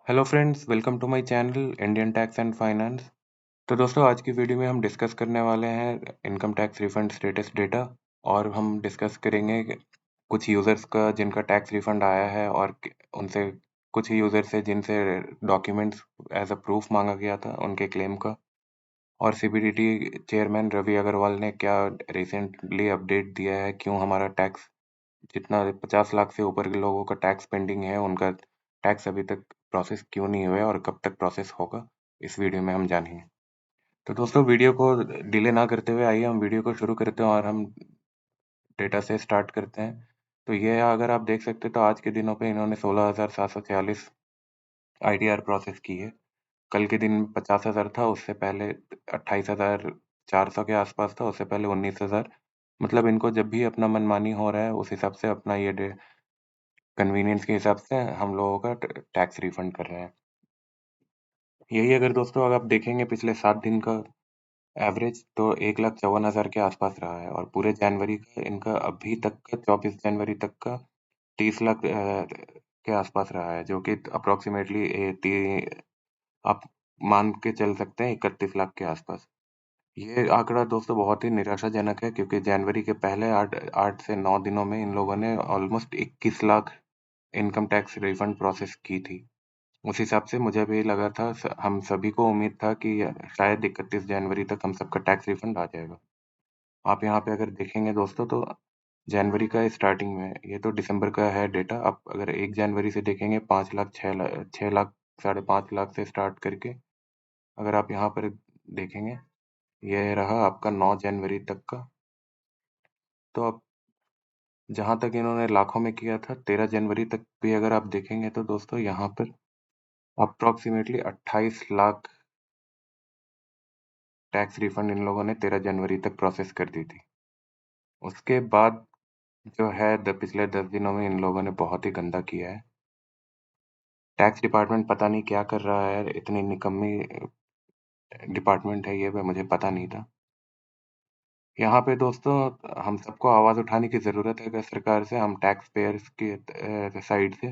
Hello friends, welcome to my channel Indian tax and finance. तो दोस्तों, आज की वीडियो में हम डिस्कस करने वाले हैं income tax refund status data. और हम डिस्कस करेंगे कुछ यूज़र्स का जिनका टैक्स रिफंड आया है और उनसे कुछ यूज़र्स है जिनसे डॉक्यूमेंट्स एज अ प्रूफ मांगा गया था उनके क्लेम का। और सीबीडीटी चेयरमैन रवि अग्रवाल ने क्या रिसेंटली अपडेट दिया है, क्यों हमारा टैक्स जितना 50 लाख से ऊपर के लोगों का टैक्स पेंडिंग है, उनका टैक्स अभी तक प्रोसेस क्यों नहीं हुआ है और कब तक प्रोसेस होगा, इस वीडियो में हम जानेंगे। तो दोस्तों, वीडियो को डिले ना करते हुए आइए हम वीडियो को शुरू करते हैं और हम डेटा से स्टार्ट करते हैं। तो ये अगर आप देख सकते हैं तो आज के दिनों पे इन्होंने 16,746 आईटीआर प्रोसेस की है। कल के दिन 50,000 था, उससे पहले 28,400 के आसपास था, उससे पहले 19,000। मतलब इनको जब भी अपना मनमानी हो रहा है उस हिसाब से अपना ये कन्वीनियंस के हिसाब से हम लोगों का टैक्स रिफंड कर रहे हैं। यही अगर दोस्तों अगर आप देखेंगे पिछले 7 दिन का एवरेज, तो 1,54,000 के आसपास रहा है। और पूरे जनवरी का इनका अभी तक का 24 जनवरी तक का 30 लाख के आसपास रहा है, जो कि अप्रोक्सीमेटली आप मान के चल सकते हैं 31 लाख के आसपास। ये आंकड़ा दोस्तों बहुत ही निराशाजनक है, क्योंकि जनवरी के पहले 8 से 9 दिनों में इन लोगों ने almost 21 lakh income tax refund process की थी। उस हिसाब से मुझे भी लगा था, हम सभी को उम्मीद था कि शायद 31 जनवरी तक हम सबका टैक्स रिफंड आ जाएगा। आप यहाँ पे अगर देखेंगे दोस्तों, तो जनवरी का स्टार्टिंग में, ये तो दिसंबर का है डेटा। आप अगर 1 जनवरी से देखेंगे 5 लाख 6 लाख 5.5 लाख से स्टार्ट करके अगर आप यहाँ पर देखेंगे, ये रहा आपका 9 जनवरी तक का। तो अब जहाँ तक इन्होंने लाखों में किया था, 13 जनवरी तक भी अगर आप देखेंगे तो दोस्तों यहाँ पर अप्रोक्सीमेटली 28 लाख टैक्स रिफंड इन लोगों ने 13 जनवरी तक प्रोसेस कर दी थी। उसके बाद जो है पिछले 10 दिनों में इन लोगों ने बहुत ही गंदा किया है। टैक्स डिपार्टमेंट पता नहीं क्या कर रहा है, इतनी निकम्मी डिपार्टमेंट है ये, मुझे पता नहीं था। यहाँ पे दोस्तों हम सबको आवाज़ उठाने की ज़रूरत है अगर सरकार से, हम टैक्स पेयर्स की साइड से,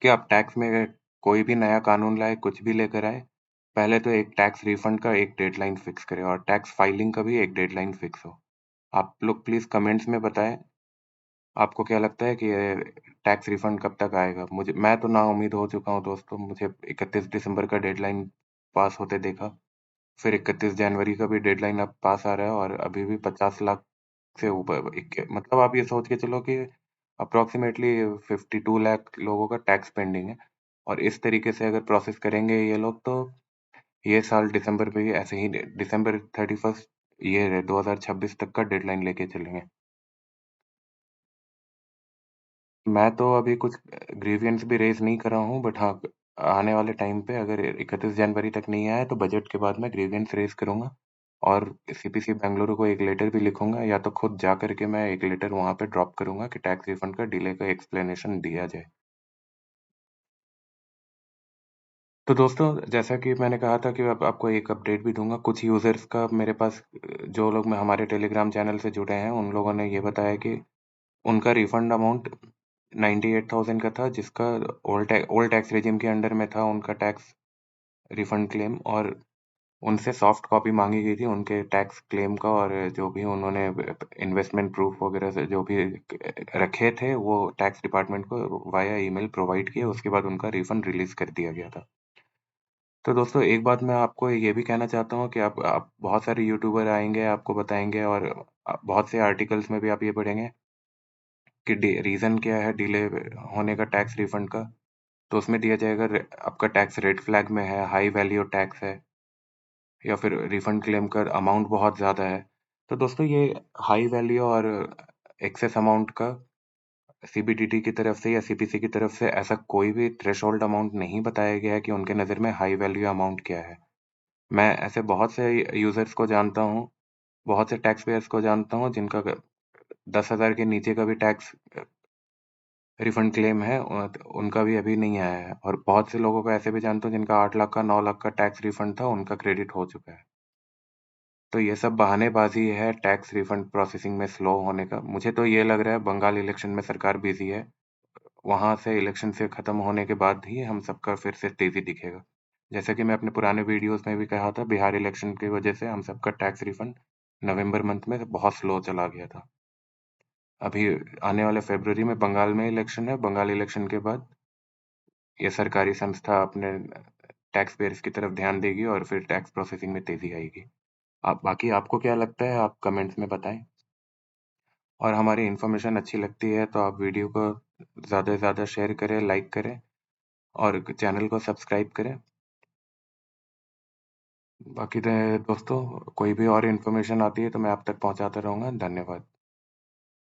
कि आप टैक्स में कोई भी नया कानून लाए, कुछ भी लेकर आए, पहले तो एक टैक्स रिफंड का एक डेडलाइन फिक्स करें और टैक्स फाइलिंग का भी एक डेडलाइन फिक्स हो। आप लोग प्लीज़ कमेंट्स में बताएँ, आपको क्या लगता है कि ये टैक्स रिफंड कब तक आएगा? मैं तो नाउम्मीद हो चुका हूँ दोस्तों, मुझे 31 दिसंबर का डेडलाइन पास होते देखा, फिर 31 जनवरी का भी डेडलाइन अब पास आ रहा है और अभी भी 50 लाख से ऊपर मतलब आप ये सोच के चलो कि अप्रॉक्सिमेटली 52 लाख लोगों का टैक्स पेंडिंग है। और इस तरीके से अगर प्रोसेस करेंगे ये लोग, तो ये साल दिसंबर में ही ऐसे ही दिसंबर 31st ये 2026 तक का डेडलाइन लेके चलेंगे। मैं तो अभी कुछ ग्रीवियंस भी रेज़ नहीं कर रहा हूँ, बट हाँ, आने वाले टाइम पे अगर 31 जनवरी तक नहीं आया तो बजट के बाद मैं ग्रीवियंस रेज़ करूँगा और सीपीसी बेंगलुरु को एक लेटर भी लिखूँगा, या तो खुद जा कर के मैं एक लेटर वहाँ पे ड्रॉप करूँगा कि टैक्स रिफंड का डिले का एक्सप्लेनेशन दिया जाए। तो दोस्तों, जैसा कि मैंने कहा था कि अब आपको एक अपडेट भी दूँगा, कुछ यूज़र्स का मेरे पास जो लोग में हमारे टेलीग्राम चैनल से जुड़े हैं, उन लोगों ने ये बताया कि उनका रिफंड अमाउंट 98,000 का था, जिसका ओल्ड टैक्स रेजिम के अंडर में था उनका टैक्स रिफंड क्लेम, और उनसे सॉफ्ट कॉपी माँगी गई थी उनके टैक्स क्लेम का, और जो भी उन्होंने इन्वेस्टमेंट प्रूफ वगैरह से जो भी रखे थे, वो टैक्स डिपार्टमेंट को वाया ईमेल प्रोवाइड किए, उसके बाद उनका रिफंड रिलीज़ कर दिया गया था। तो दोस्तों, एक बात मैं आपको ये भी कहना चाहता हूँ कि आप बहुत सारे यूट्यूबर आएँगे, आपको बताएँगे, और बहुत से आर्टिकल्स में भी आप ये पढ़ेंगे कि रीज़न क्या है डिले होने का टैक्स रिफंड का। तो उसमें दिया जाएगा आपका टैक्स रेड फ्लैग में है, हाई वैल्यू टैक्स है, या फिर रिफंड क्लेम का अमाउंट बहुत ज़्यादा है। तो दोस्तों, ये हाई वैल्यू और एक्सेस अमाउंट का सीबीडीटी की तरफ से या सीपीसी की तरफ से ऐसा कोई भी थ्रेशोल्ड अमाउंट नहीं बताया गया है कि उनके नज़र में हाई वैल्यू अमाउंट क्या है। मैं ऐसे बहुत से यूज़र्स को जानता हूँ, बहुत से टैक्स पेयर्स को जानता हूँ जिनका 10,000 के नीचे का भी टैक्स रिफंड क्लेम है, उनका भी अभी नहीं आया है। और बहुत से लोगों को ऐसे भी जानता हूँ जिनका 8 लाख का 9 लाख का टैक्स रिफंड था, उनका क्रेडिट हो चुका है। तो ये सब बहानेबाज़ी है टैक्स रिफंड प्रोसेसिंग में स्लो होने का। मुझे तो ये लग रहा है बंगाल इलेक्शन में सरकार बिज़ी है, वहाँ से इलेक्शन से ख़त्म होने के बाद ही हम सबका फिर से तेज़ी दिखेगा। जैसा कि मैं अपने पुराने वीडियोज़ में भी कहा था, बिहार इलेक्शन की वजह से हम सबका टैक्स रिफंड नवंबर मंथ में बहुत स्लो चला गया था। अभी आने वाले फ़रवरी में बंगाल में इलेक्शन है, बंगाल इलेक्शन के बाद ये सरकारी संस्था अपने टैक्स पेयर्स की तरफ ध्यान देगी और फिर टैक्स प्रोसेसिंग में तेज़ी आएगी। आप बाकी आपको क्या लगता है, आप कमेंट्स में बताएँ। और हमारी इन्फॉर्मेशन अच्छी लगती है तो आप वीडियो को ज़्यादा से ज़्यादा शेयर करें, लाइक करें और चैनल को सब्सक्राइब करें। बाकी दोस्तों, कोई भी और इन्फॉर्मेशन आती है तो मैं आप तक पहुँचाता रहूँगा। धन्यवाद।